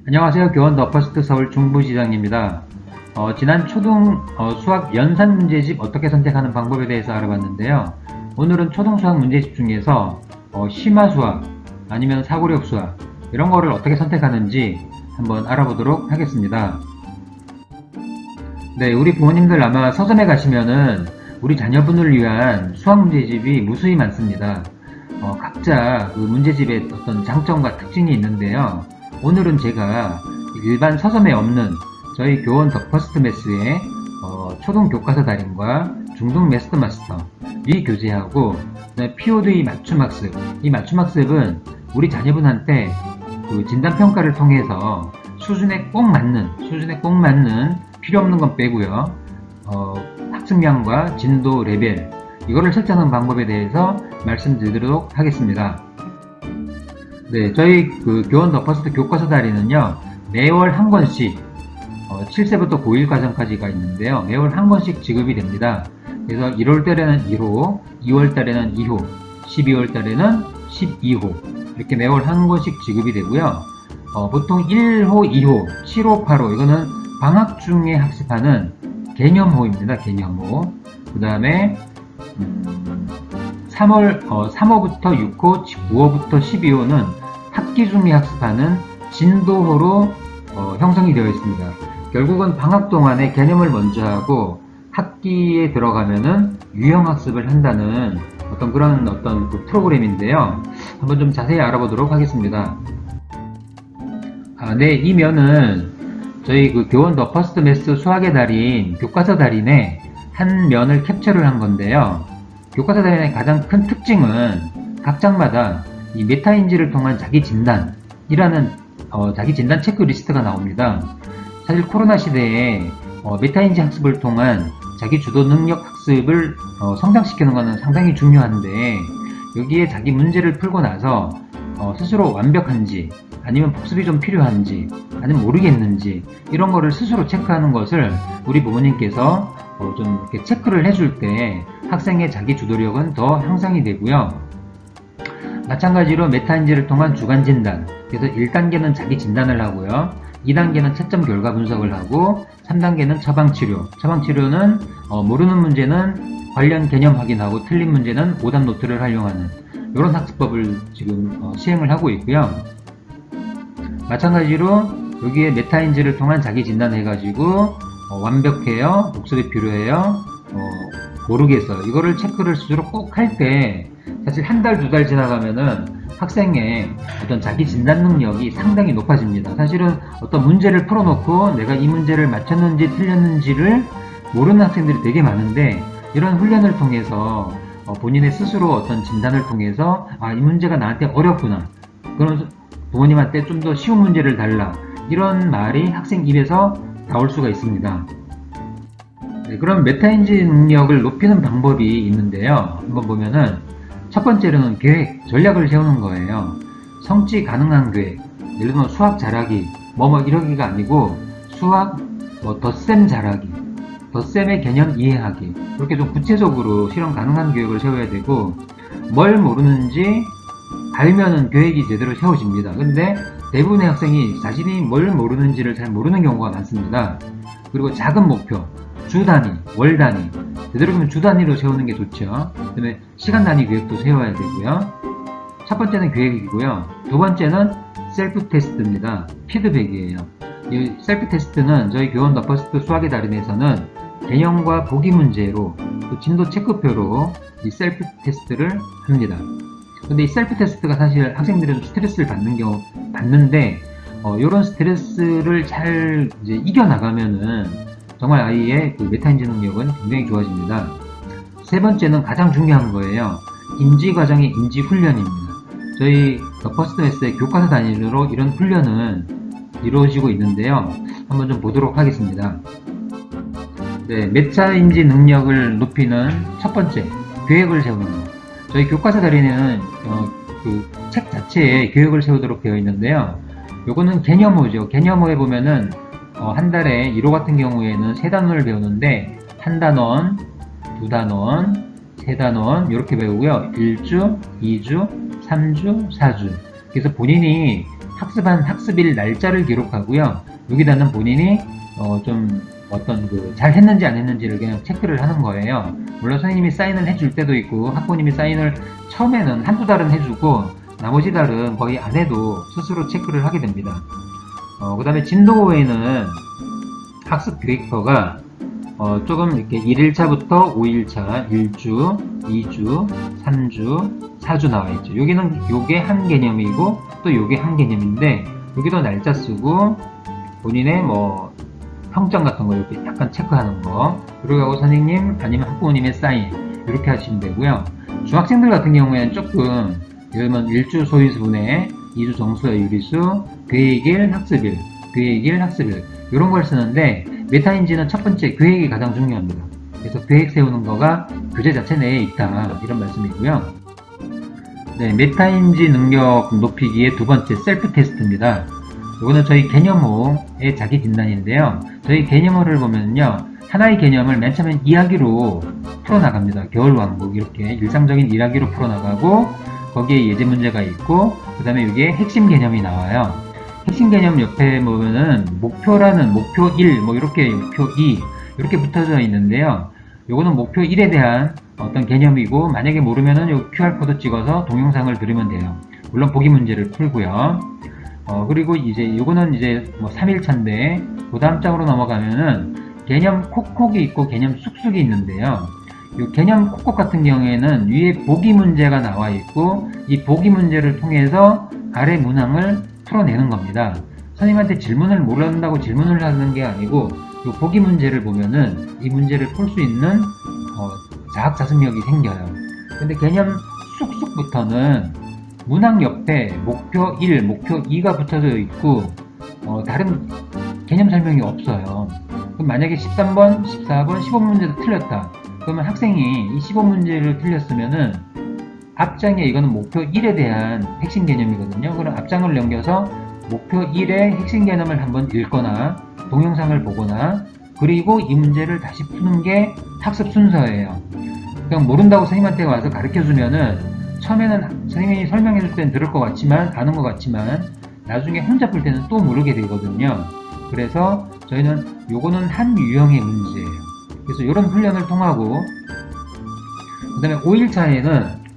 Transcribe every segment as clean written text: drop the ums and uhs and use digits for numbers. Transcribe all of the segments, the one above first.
안녕하세요. 교원 더 퍼스트 서울 중부시장입니다. 지난 초등 수학 연산 문제집 어떻게 선택하는 방법에 대해서 알아봤는데요. 오늘은 초등 수학 문제집 중에서 심화 수학 아니면 사고력 수학 이런 거를 어떻게 선택하는지 한번 알아보도록 하겠습니다. 네, 우리 부모님들 아마 서점에 가시면은 우리 자녀분을 위한 수학 문제집이 무수히 많습니다. 각자 그 문제집의 어떤 장점과 특징이 있는데요. 오늘은 제가 일반 서점에 없는 저희 교원 더 퍼스트 매스의 초등 교과서 달인과 중등 매스터 마스터 이 교재하고 POD 맞춤학습, 이 맞춤학습은 우리 자녀분한테 그 진단평가를 통해서 수준에 꼭 맞는 필요 없는 건 빼고요. 학습량과 진도 레벨 이거를 설정하는 방법에 대해서 말씀드리도록 하겠습니다. 네, 저희 그 교원 더 퍼스트 교과서 달인은요, 매월 한 권씩 7세부터 고1 과정까지가 있는데요. 매월 한 권씩 지급이 됩니다. 그래서 1월 달에는 1호, 2월 달에는 2호, 12월 달에는 12호 이렇게 매월 한 권씩 지급이 되고요. 보통 1호, 2호, 7호, 8호 이거는 방학 중에 학습하는 개념호입니다. 개념호. 그 다음에 3호부터 6호, 9호부터 12호는 학기 중에 학습하는 진도호로 형성이 되어 있습니다. 결국은 방학 동안에 개념을 먼저 하고 학기에 들어가면은 유형학습을 한다는 그런 그 프로그램인데요. 한번 좀 자세히 알아보도록 하겠습니다. 네, 이 면은 저희 그 교원 더 퍼스트 매스 수학의 달인, 교과서 달인의 한 면을 캡처를 한 건데요. 교과서 달인의 가장 큰 특징은 각 장마다 이 메타인지를 통한 자기 진단이라는 자기 진단 체크리스트가 나옵니다. 사실 코로나 시대에 메타인지 학습을 통한 자기 주도 능력 학습을 성장시키는 것은 상당히 중요한데 여기에 자기 문제를 풀고 나서 스스로 완벽한지 아니면 복습이 좀 필요한지 아니면 모르겠는지 이런 거를 스스로 체크하는 것을 우리 부모님께서 좀 이렇게 체크를 해줄 때 학생의 자기 주도력은 더 향상이 되고요. 마찬가지로 메타인지를 통한 주간 진단, 그래서 1단계는 자기 진단을 하고요. 2단계는 채점 결과 분석을 하고 3단계는 처방치료. 처방치료는 모르는 문제는 관련 개념 확인하고 틀린 문제는 오답 노트를 활용하는 이런 학습법을 지금 시행을 하고 있고요. 마찬가지로 여기에 메타인지를 통한 자기 진단 해가지고 완벽해요? 복습이 필요해요? 모르겠어요. 이거를 체크를 스스로 꼭 할 때 사실 한 달, 두 달 지나가면은 학생의 어떤 자기 진단 능력이 상당히 높아집니다. 사실은 어떤 문제를 풀어놓고 내가 이 문제를 맞췄는지 틀렸는지를 모르는 학생들이 되게 많은데 이런 훈련을 통해서 본인의 스스로 어떤 진단을 통해서 이 문제가 나한테 어렵구나. 그러면서 부모님한테 좀 더 쉬운 문제를 달라. 이런 말이 학생 입에서 나올 수가 있습니다. 네, 그럼 메타인지 능력을 높이는 방법이 있는데요. 한번 보면은 첫 번째로는 계획, 전략을 세우는 거예요. 성취 가능한 계획. 예를 들면 수학 잘하기, 이러기가 아니고 수학 덧셈 잘하기, 덧셈의 개념 이해하기. 그렇게 좀 구체적으로 실현 가능한 계획을 세워야 되고 뭘 모르는지 알면은 계획이 제대로 세워집니다. 근데 대부분의 학생이 자신이 뭘 모르는지를 잘 모르는 경우가 많습니다. 그리고 작은 목표, 주 단위, 월 단위, 제대로 보면 주 단위로 세우는 게 좋죠. 그 다음에 시간 단위 계획도 세워야 되고요. 첫 번째는 계획이고요. 두 번째는 셀프 테스트입니다. 피드백이에요. 이 셀프 테스트는 저희 교원 더 퍼스트 수학의 달인에서는 개념과 보기 문제로 그 진도 체크표로 이 셀프 테스트를 합니다. 근데 이 셀프 테스트가 사실 학생들이 좀 스트레스를 받는데 이런 스트레스를 잘 이제 이겨나가면은 정말 아이의 그 메타인지 능력은 굉장히 좋아집니다. 세 번째는 가장 중요한 거예요. 인지 과정의 인지 훈련입니다. 저희 더 퍼스트 매스의 교과서 단위로 이런 훈련은 이루어지고 있는데요. 한번 좀 보도록 하겠습니다. 네, 메타인지 능력을 높이는 첫 번째, 계획을 세우는 거. 저희 교과서 달인에는 그 책 자체에 계획을 세우도록 되어 있는데요. 요거는 개념호죠. 개념호에 보면은 한 달에 1호 같은 경우에는 3단원을 배우는데 한 단원, 두 단원, 세 단원 이렇게 배우고요. 1주, 2주, 3주, 4주. 그래서 본인이 학습한 학습일 날짜를 기록하고요. 여기다는 본인이 좀 어떤 잘 했는지 안 했는지를 그냥 체크를 하는 거예요. 물론 선생님이 사인을 해줄 때도 있고 학부님이 사인을 처음에는 한두 달은 해주고 나머지 달은 거의 안 해도 스스로 체크를 하게 됩니다. 그 다음에 진도호에는 학습 계획표가 조금 이렇게 1일차부터 5일차, 1주, 2주, 3주, 4주 나와 있죠. 여기는 요게 한 개념이고 또 요게 한 개념인데 여기도 날짜 쓰고 본인의 뭐 평점 같은 거 이렇게 약간 체크하는 거, 그리고 선생님 아니면 학부모님의 사인 이렇게 하시면 되고요. 중학생들 같은 경우에는 조금 예를 들면 1주 소인수 분해, 2주 정수와 유리수, 계획일, 학습일, 계획일, 학습일 이런 걸 쓰는데 메타인지는 첫 번째 계획이 가장 중요합니다. 그래서 계획 세우는 거가 교재 자체 내에 있다 이런 말씀이고요. 네, 메타인지 능력 높이기의 두 번째 셀프 테스트입니다. 이거는 저희 개념호의 자기 진단인데요. 저희 개념호를 보면요, 하나의 개념을 맨 처음엔 이야기로 풀어나갑니다. 겨울왕국 이렇게 일상적인 이야기로 풀어나가고 거기에 예제 문제가 있고 그 다음에 여기에 핵심 개념이 나와요. 핵심 개념 옆에 보면은 목표라는 목표 1, 뭐 이렇게 목표 2 이렇게 붙어져 있는데요. 요거는 목표 1에 대한 어떤 개념이고 만약에 모르면은 요 QR코드 찍어서 동영상을 들으면 돼요. 물론 보기 문제를 풀고요. 그리고 이제 요거는 이제 뭐 3일차인데 그 다음 장으로 넘어가면은 개념 콕콕이 있고 개념 쑥쑥이 있는데요. 요 개념 콕콕 같은 경우에는 위에 보기 문제가 나와 있고 이 보기 문제를 통해서 아래 문항을 풀어내는 겁니다. 선생님한테 질문을 모른다고 질문을 하는 게 아니고 요 보기 문제를 보면은 이 문제를 풀 수 있는 자학자습력이 생겨요. 근데 개념 쑥쑥부터는 문항 옆에 목표 1, 목표 2가 붙어져 있고 다른 개념 설명이 없어요. 그럼 만약에 13번, 14번, 15문제도 틀렸다. 그러면 학생이 이 15문제를 틀렸으면은 앞장에 이거는 목표 1에 대한 핵심 개념이거든요. 그럼 앞장을 넘겨서 목표 1의 핵심 개념을 한번 읽거나 동영상을 보거나 그리고 이 문제를 다시 푸는 게 학습 순서예요. 그냥 모른다고 선생님한테 와서 가르쳐주면은 처음에는 선생님이 설명해줄 때는 들을 것 같지만 아는 것 같지만 나중에 혼자 풀 때는 또 모르게 되거든요. 그래서 저희는 요거는 한 유형의 문제예요. 그래서 이런 훈련을 통하고 그 다음에 5일차에는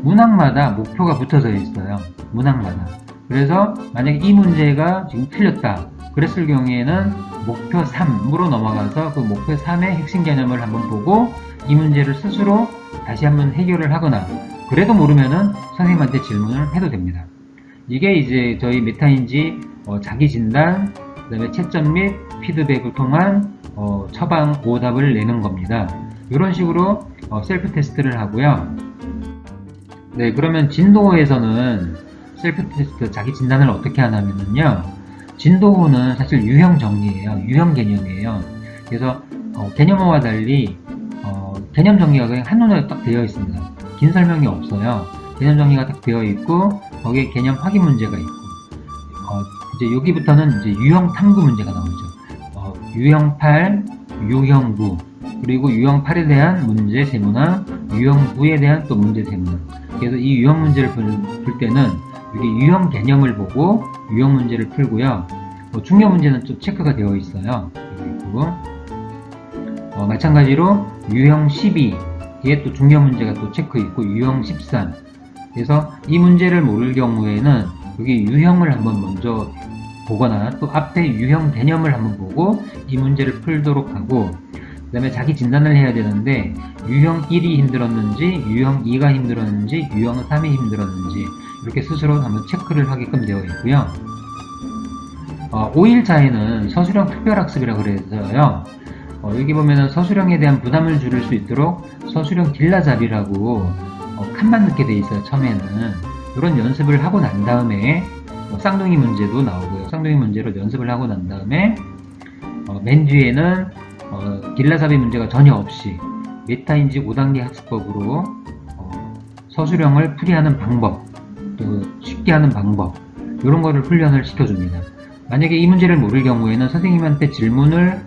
문항마다 목표가 붙어져 있어요. 문항마다. 그래서 만약에 이 문제가 지금 틀렸다 그랬을 경우에는 목표 3으로 넘어가서 그 목표 3의 핵심 개념을 한번 보고 이 문제를 스스로 다시 한번 해결을 하거나 그래도 모르면은 선생님한테 질문을 해도 됩니다. 이게 이제 저희 메타인지 자기 진단, 그 다음에 채점 및 피드백을 통한 처방 오답을 내는 겁니다. 이런 식으로 셀프 테스트를 하고요. 네, 그러면 진도호에서는 셀프 테스트 자기 진단을 어떻게 하냐면요. 진도호는 사실 유형 정리예요. 유형 개념이에요. 그래서 개념호와 달리 개념 정리가 그냥 한눈에 딱 되어 있습니다. 긴 설명이 없어요. 개념 정리가 딱 되어 있고 거기에 개념 확인 문제가 있고 이제 여기부터는 이제 유형 탐구 문제가 나오죠. 유형 8, 유형 9 그리고 유형 8에 대한 문제 세문항, 유형 9에 대한 또 문제 세문항. 그래서 이 유형 문제를 풀 때는 여기 유형 개념을 보고 유형 문제를 풀고요. 중요 문제는 좀 체크가 되어 있어요. 여기 있고 마찬가지로 유형 12에 또 중요 문제가 또 체크 있고 유형 13. 그래서 이 문제를 모를 경우에는 여기 유형을 한번 먼저 보거나 또 앞에 유형 개념을 한번 보고 이 문제를 풀도록 하고 그 다음에 자기 진단을 해야 되는데 유형 1이 힘들었는지 유형 2가 힘들었는지 유형 3이 힘들었는지 이렇게 스스로 한번 체크를 하게끔 되어 있고요. 5일차에는 서술형 특별학습이라고 그래서요. 여기 보면은 서술형에 대한 부담을 줄일 수 있도록 서술형 딜라잡이라고 칸만 넣게 돼 있어요. 처음에는 이런 연습을 하고 난 다음에 쌍둥이 문제도 나오고요. 쌍둥이 문제로 연습을 하고 난 다음에 맨 뒤에는 딜라잡이 문제가 전혀 없이 메타인지 5단계 학습법으로 서술형을 풀이하는 방법, 또 쉽게 하는 방법 이런 거를 훈련을 시켜줍니다. 만약에 이 문제를 모를 경우에는 선생님한테 질문을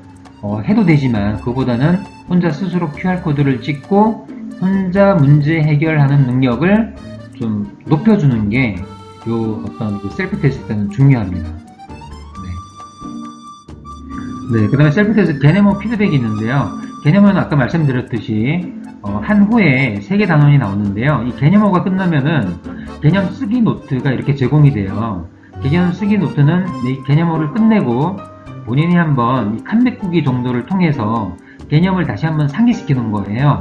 해도 되지만 그보다는 혼자 스스로 QR코드를 찍고 혼자 문제 해결하는 능력을 좀 높여주는 게 요 어떤 그 셀프 테스트는 중요합니다. 네, 그 다음에 셀프 테스트 개념 피드백이 있는데요. 개념은 아까 말씀드렸듯이 한 후에 3개 단원이 나오는데요. 이 개념어가 끝나면은 개념 쓰기 노트가 이렇게 제공이 돼요. 개념 쓰기 노트는 이 개념어를 끝내고 본인이 한번 이 칸메꾸기 정도를 통해서 개념을 다시 한번 상기시키는 거예요.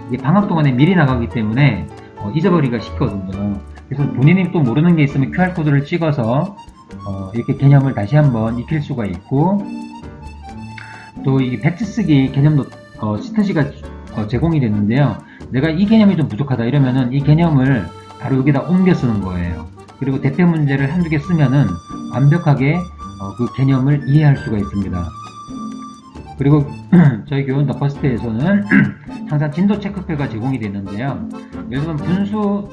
이게 방학 동안에 미리 나가기 때문에 잊어버리기가 쉽거든요. 그래서 본인이 또 모르는 게 있으면 QR코드를 찍어서 이렇게 개념을 다시 한번 익힐 수가 있고, 또 이 배트 쓰기 개념도 시트지가 제공이 됐는데요. 내가 이 개념이 좀 부족하다 이러면은 이 개념을 바로 여기다 옮겨 쓰는 거예요. 그리고 대표 문제를 한두 개 쓰면은 완벽하게 그 개념을 이해할 수가 있습니다. 그리고 저희 교원 더 퍼스트에서는 항상 진도 체크표가 제공이 되는데요. 예를 들면 분수,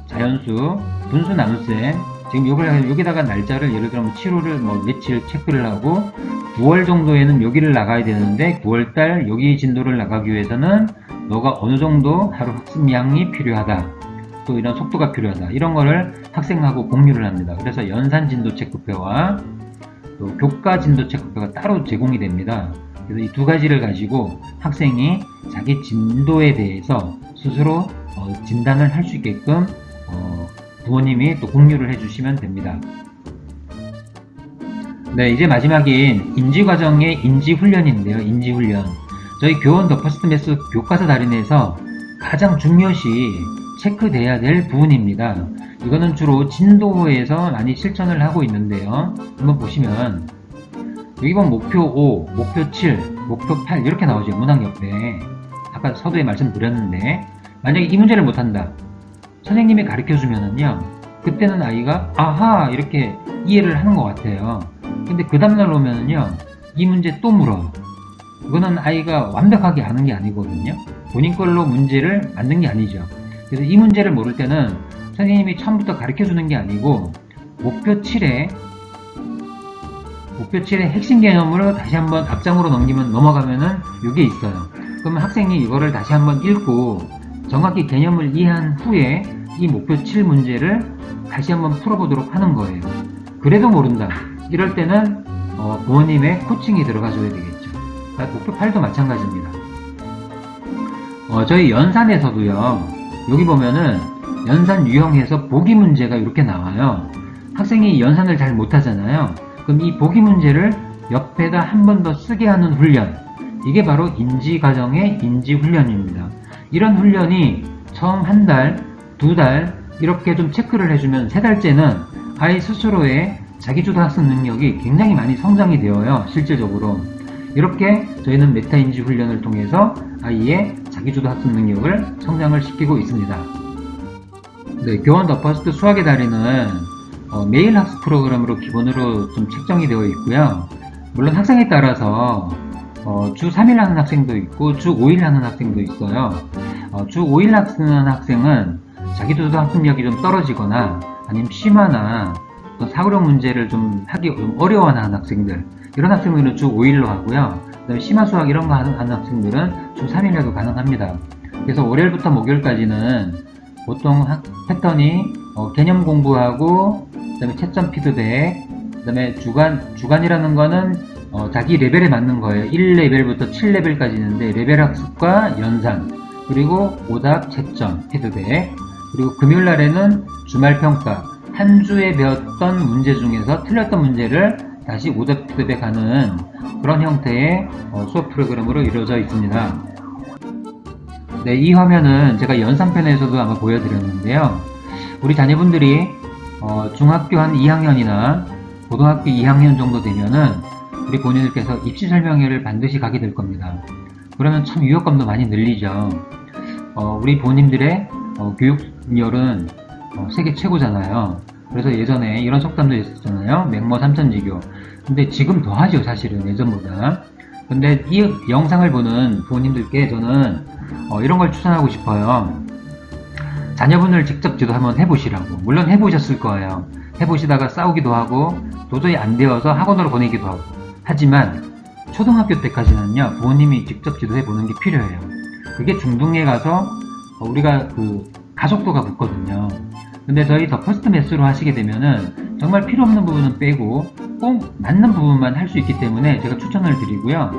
자연수, 분수 나눗셈, 지금 여기다가 날짜를 예를 들면 7월을 며칠 체크를 하고 9월 정도에는 여기를 나가야 되는데 9월달 여기 진도를 나가기 위해서는 너가 어느 정도 하루 학습량이 필요하다, 또 이런 속도가 필요하다, 이런 거를 학생하고 공유를 합니다. 그래서 연산 진도 체크표와 또 교과 진도 체크표가 따로 제공이 됩니다. 그래서 이 두 가지를 가지고 학생이 자기 진도에 대해서 스스로 진단을 할 수 있게끔 부모님이 또 공유를 해주시면 됩니다. 네, 이제 마지막인 인지과정의 인지훈련인데요. 인지훈련. 저희 교원 더 퍼스트 매스 교과서 달인에서 가장 중요시 체크돼야 될 부분입니다. 이거는 주로 진도에서 많이 실천을 하고 있는데요. 한번 보시면 여기 보면 목표 5, 목표 7, 목표 8 이렇게 나오죠. 문항 옆에. 아까 서두에 말씀드렸는데 만약에 이 문제를 못한다. 선생님이 가르쳐주면은요. 그때는 아이가 아하 이렇게 이해를 하는 것 같아요. 근데 그 다음날 오면은요. 이 문제 또 물어. 이거는 아이가 완벽하게 아는 게 아니거든요. 본인 걸로 문제를 만든 게 아니죠. 그래서 이 문제를 모를 때는 선생님이 처음부터 가르쳐주는 게 아니고 목표 7의 핵심 개념으로 다시 한번 앞장으로 넘어가면은 이게 있어요. 그러면 학생이 이거를 다시 한번 읽고 정확히 개념을 이해한 후에 이 목표 7 문제를 다시 한번 풀어보도록 하는 거예요. 그래도 모른다. 이럴 때는 부모님의 코칭이 들어가줘야 되겠죠. 목표 8도 마찬가지입니다. 저희 연산에서도요. 여기 보면은 연산 유형에서 보기 문제가 이렇게 나와요. 학생이 연산을 잘 못하잖아요. 그럼 이 보기 문제를 옆에다 한 번 더 쓰게 하는 훈련, 이게 바로 인지과정의 인지훈련입니다. 이런 훈련이 처음 한 달, 두 달 이렇게 좀 체크를 해주면 세 달째는 아이 스스로의 자기주도 학습 능력이 굉장히 많이 성장이 되어요. 실질적으로 이렇게 저희는 메타인지 훈련을 통해서 아이의 자기주도 학습 능력을 성장을 시키고 있습니다. 네, 교원 더 퍼스트 수학의 달인은 매일 학습 프로그램으로 기본으로 좀 책정이 되어 있고요. 물론 학생에 따라서 주 3일 하는 학생도 있고 주 5일 하는 학생도 있어요. 주 5일 하는 학생은 자기주도 학습력이 좀 떨어지거나 아니면 심화나 사고력 문제를 좀 하기 어려워하는 학생들, 이런 학생들은 주 5일로 하고요. 그다음에 심화 수학 이런 거 하는 학생들은 주 3일 해도 가능합니다. 그래서 월요일부터 목요일까지는 보통 패턴이 개념 공부하고 그다음에 채점 피드백, 그다음에 주간이라는 거는 자기 레벨에 맞는 거예요. 1레벨부터 7레벨까지 있는데 레벨 학습과 연산, 그리고 오답 채점 피드백, 그리고 금요일 날에는 주말 평가, 한 주에 배웠던 문제 중에서 틀렸던 문제를 다시 오답 피드백하는 그런 형태의 수업 프로그램으로 이루어져 있습니다. 네, 이 화면은 제가 연산편에서도 아마 보여드렸는데요. 우리 자녀분들이 중학교 한 2학년이나 고등학교 2학년 정도 되면은 우리 본인들께서 입시 설명회를 반드시 가게 될 겁니다. 그러면 참 유효감도 많이 늘리죠. 우리 부모님들의 교육열은 세계 최고잖아요. 그래서 예전에 이런 속담도 있었잖아요. 맹모 삼천지교. 근데 지금 더 하죠, 사실은 예전보다. 근데 이 영상을 보는 부모님들께 저는 이런 걸 추천하고 싶어요. 자녀분을 직접 지도 한번 해보시라고. 물론 해보셨을 거예요. 해보시다가 싸우기도 하고 도저히 안 되어서 학원으로 보내기도 하고. 하지만 초등학교 때까지는요, 부모님이 직접 지도해 보는 게 필요해요. 그게 중등에 가서 우리가 그 가속도가 붙거든요. 근데 저희 더 퍼스트 매스로 하시게 되면은 정말 필요 없는 부분은 빼고 꼭 맞는 부분만 할 수 있기 때문에 제가 추천을 드리고요.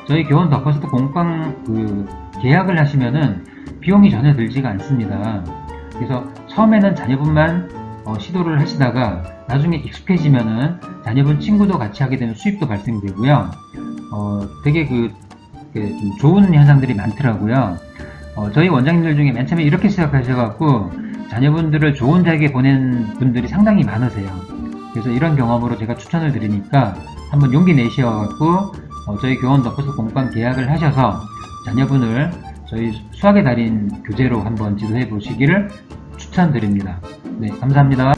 저희 교원 더 퍼스트 공방 계약을 하시면은 비용이 전혀 들지가 않습니다. 그래서 처음에는 자녀분만 시도를 하시다가 나중에 익숙해지면은 자녀분 친구도 같이 하게 되면 수입도 발생되고요. 되게 좀 좋은 현상들이 많더라고요. 저희 원장님들 중에 맨 처음에 이렇게 시작하셔갖고 자녀분들을 좋은 대학에 보낸 분들이 상당히 많으세요. 그래서 이런 경험으로 제가 추천을 드리니까 한번 용기 내셔갖고 저희 교원 더 퍼스트 공방 계약을 하셔서 자녀분을 저희 수학의 달인 교재로 한번 지도해 보시기를 추천드립니다. 네, 감사합니다.